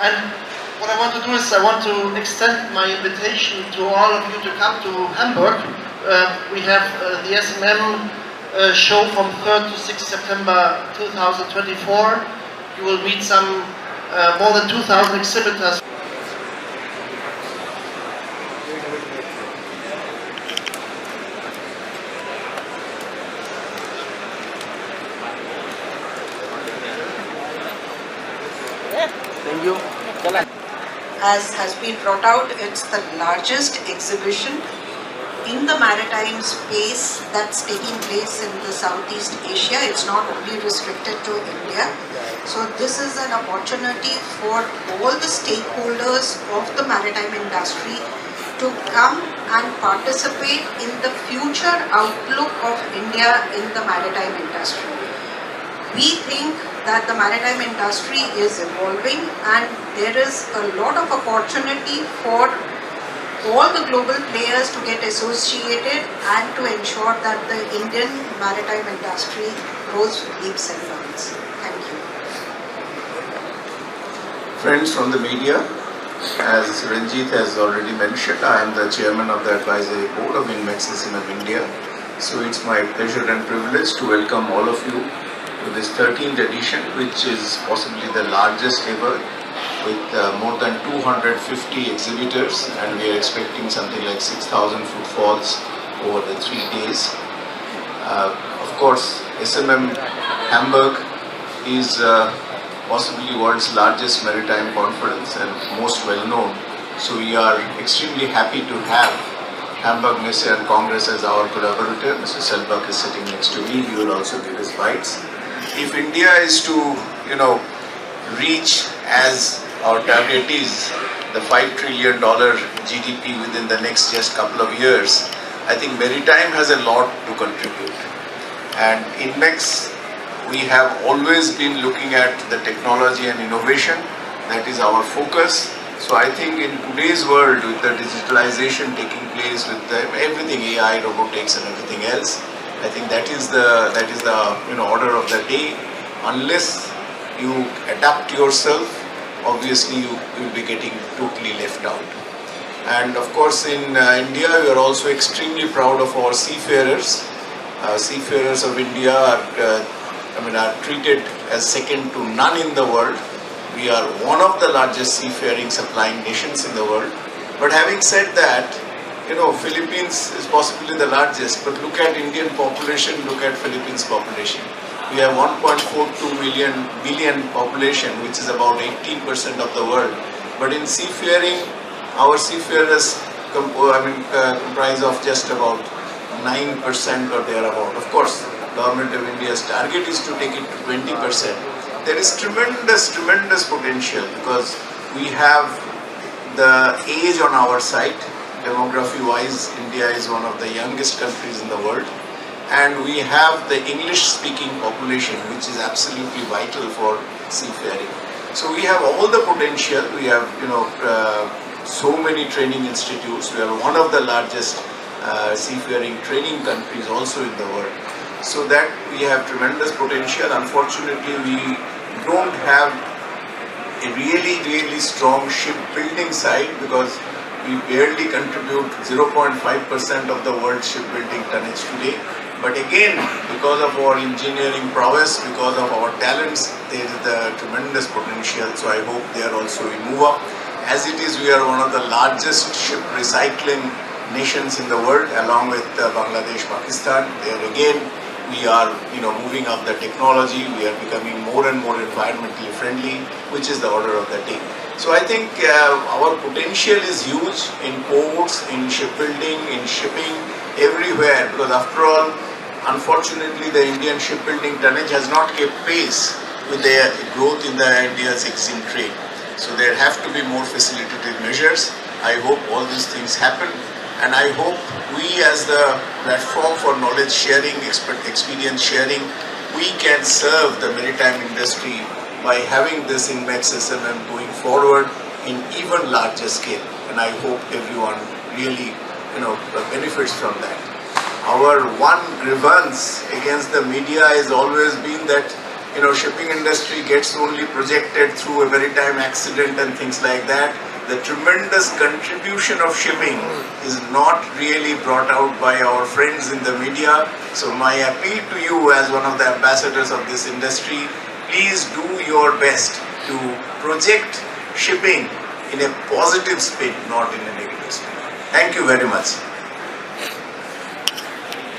And what I want to do is I want to extend my invitation to all of you to come to Hamburg. We have the SMM show from 3rd to 6th September 2024. You will meet some more than 2,000 exhibitors. Thank you. As has been brought out, it's the largest exhibition in the maritime space that's taking place in the Southeast Asia. It's not only restricted to India. So this is an opportunity for all the stakeholders of the maritime industry to come and participate in the future outlook of India in the maritime industry. We think that the maritime industry is evolving and there is a lot of opportunity for all the global players to get associated and to ensure that the Indian maritime industry grows leaps and bounds. Thank you. Friends from the media, as Ranjit has already mentioned, I am the chairman of the advisory board of SEMEM India. So it's my pleasure and privilege to welcome all of you to this 13th edition, which is possibly the largest ever, with more than 250 exhibitors, and we are expecting something like 6,000 footfalls over the 3 days. Of course, SMM Hamburg is possibly world's largest maritime conference and most well known. So we are extremely happy to have Hamburg Messe and Congress as our collaborator. Mr. Selbach is sitting next to me. He will also give his bites. If India is to, reach, as our target is, the $5 trillion GDP within the next just couple of years, I think maritime has a lot to contribute. And in MEX, we have always been looking at the technology and innovation. That is our focus. So I think in today's world, with the digitalization taking place, with everything AI, robotics, and everything else, I think that is the order of the day. Unless you adapt yourself, obviously you will be getting totally left out. And of course, in India, we are also extremely proud of our seafarers. Seafarers of India are treated as second to none in the world. We are one of the largest seafaring supplying nations in the world. But having said that, Philippines is possibly the largest, but look at Indian population, look at Philippines population. We have 1.42 billion population, which is about 18% of the world. But in seafaring, our seafarers comprise of just about 9% or thereabout. Of course, Government of India's target is to take it to 20%. There is tremendous potential because we have the age on our side. Demography-wise, India is one of the youngest countries in the world, and we have the English-speaking population, which is absolutely vital for seafaring. So we have all the potential. We have, so many training institutes. We are one of the largest seafaring training countries also in the world. So that we have tremendous potential. Unfortunately, we don't have a really strong shipbuilding side because we barely contribute 0.5% of the world's shipbuilding tonnage today. But again, because of our engineering prowess, because of our talents, there is the tremendous potential. So I hope there also we move up. As it is, we are one of the largest ship recycling nations in the world, along with Bangladesh, Pakistan. There again, we are moving up the technology. We are becoming more and more environmentally friendly, which is the order of the day. So I think our potential is huge in ports, in shipbuilding, in shipping, everywhere. Because after all, unfortunately, the Indian shipbuilding tonnage has not kept pace with the growth in the India's exim trade. So there have to be more facilitative measures. I hope all these things happen. And I hope we, as the platform for knowledge sharing, experience sharing, we can serve the maritime industry by having this in MEX SMM going forward in even larger scale. And I hope everyone really benefits from that. Our one grievance against the media has always been that shipping industry gets only projected through a maritime accident and things like that. The tremendous contribution of shipping is not really brought out by our friends in the media. So my appeal to you as one of the ambassadors of this industry, please do your best to project shipping in a positive spin, not in a negative spin. Thank you very much.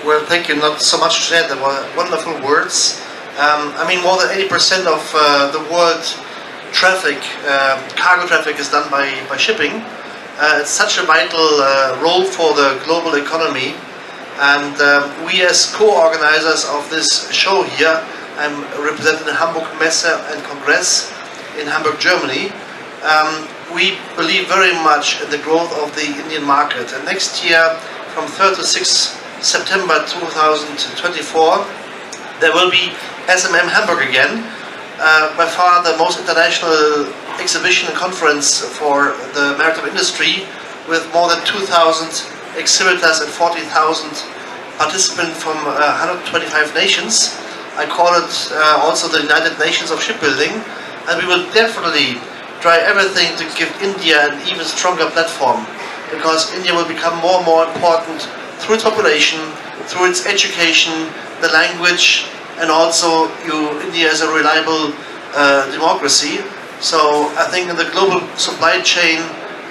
Well, thank you. Not so much to say. They were wonderful words. I mean, more than 80% of the world traffic, cargo traffic, is done by shipping. It's such a vital role for the global economy, and we as co-organizers of this show here, I'm representing the Hamburg Messe and Congress in Hamburg, Germany. We believe very much in the growth of the Indian market, and next year, from 3rd to 6th September 2024, there will be SMM Hamburg again. By far the most international exhibition and conference for the maritime industry, with more than 2,000 exhibitors and 40,000 participants from 125 nations. I call it also the United Nations of Shipbuilding, and we will definitely try everything to give India an even stronger platform, because India will become more and more important through its population, through its education, the language, and also India is a reliable democracy. So I think in the global supply chain,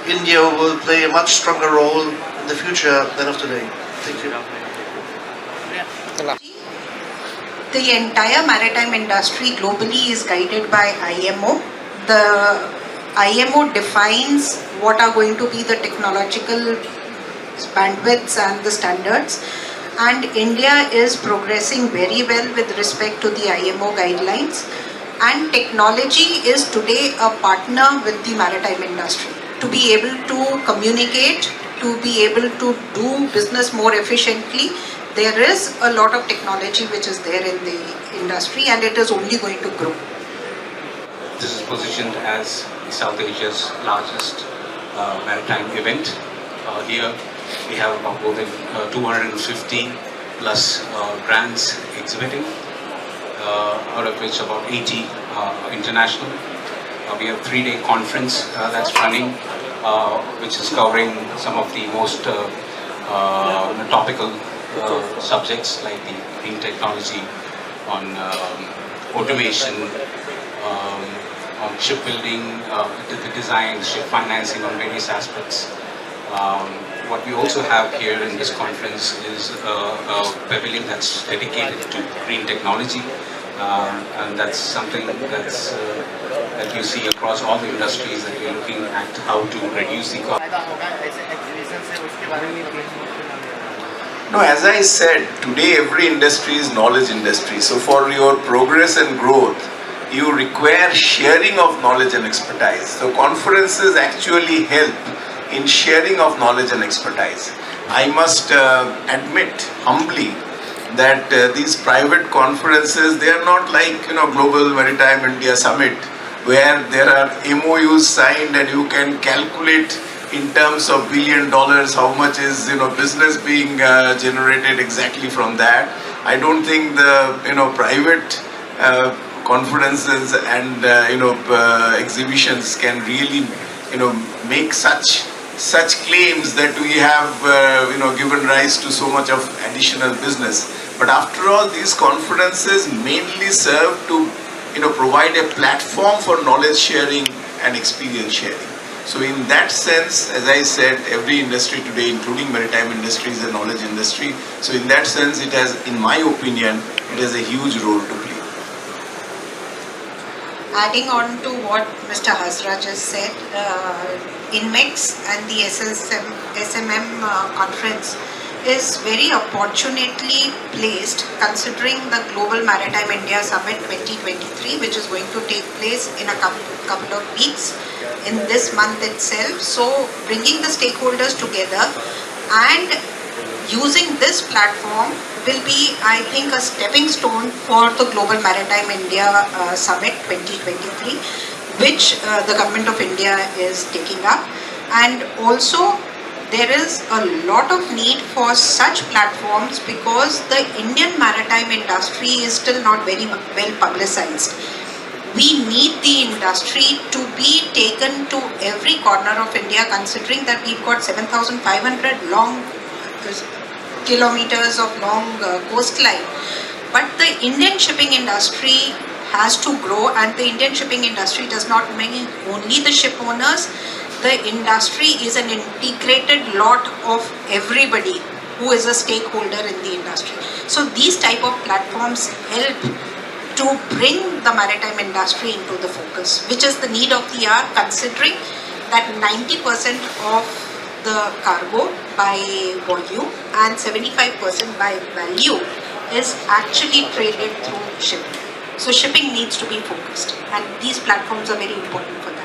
India will play a much stronger role in the future than of today. Thank you. The entire maritime industry globally is guided by IMO. The IMO defines what are going to be the technological bandwidths and the standards, and India is progressing very well with respect to the IMO guidelines, and technology is today a partner with the maritime industry to be able to communicate, to be able to do business more efficiently. There is a lot of technology which is there in the industry, and it is only going to grow. This is positioned as South Asia's largest maritime event. Here we have about more than 250 plus brands exhibiting, out of which about 80 international. We have a 3-day conference that's running, which is covering some of the most topical subjects like the green technology, on automation, on shipbuilding, the design, ship financing, on various aspects. What we also have here in this conference is a pavilion that's dedicated to green technology, and that's something that's that you see across all the industries, that we're looking at how to reduce the cost. No, as I said, today every industry is knowledge industry. So for your progress and growth, you require sharing of knowledge and expertise. So conferences actually help in sharing of knowledge and expertise. I must admit humbly that these private conferences, they are not like Global Maritime India Summit, where there are MOUs signed and you can calculate in terms of $1 billion how much is business being generated exactly from that. I don't think the private conferences and exhibitions can really make such claims that we have given rise to so much of additional business. But after all, these conferences mainly serve to provide a platform for knowledge sharing and experience sharing. So in that sense, as I said, every industry today, including maritime industry, is a knowledge industry. So in that sense, it has, in my opinion, it has a huge role to play. Adding on to what Mr. Hazra just said, INMEX and the SMM conference is very opportunely placed, considering the Global Maritime India Summit 2023, which is going to take place in a couple of weeks in this month itself. So bringing the stakeholders together and using this platform will be, I think, a stepping stone for the Global Maritime India Summit 2023, which the Government of India is taking up. And also there is a lot of need for such platforms because the Indian maritime industry is still not very well publicized. We need the industry to be taken to every corner of India, considering that we've got 7,500 long kilometers of long coastline. But the Indian shipping industry has to grow, and the Indian shipping industry does not mean only the ship owners. The industry is an integrated lot of everybody who is a stakeholder in the industry. So these type of platforms help to bring the maritime industry into the focus, which is the need of the hour, considering that 90% of the cargo by volume and 75% by value is actually traded through shipping. So shipping needs to be focused, and these platforms are very important for that.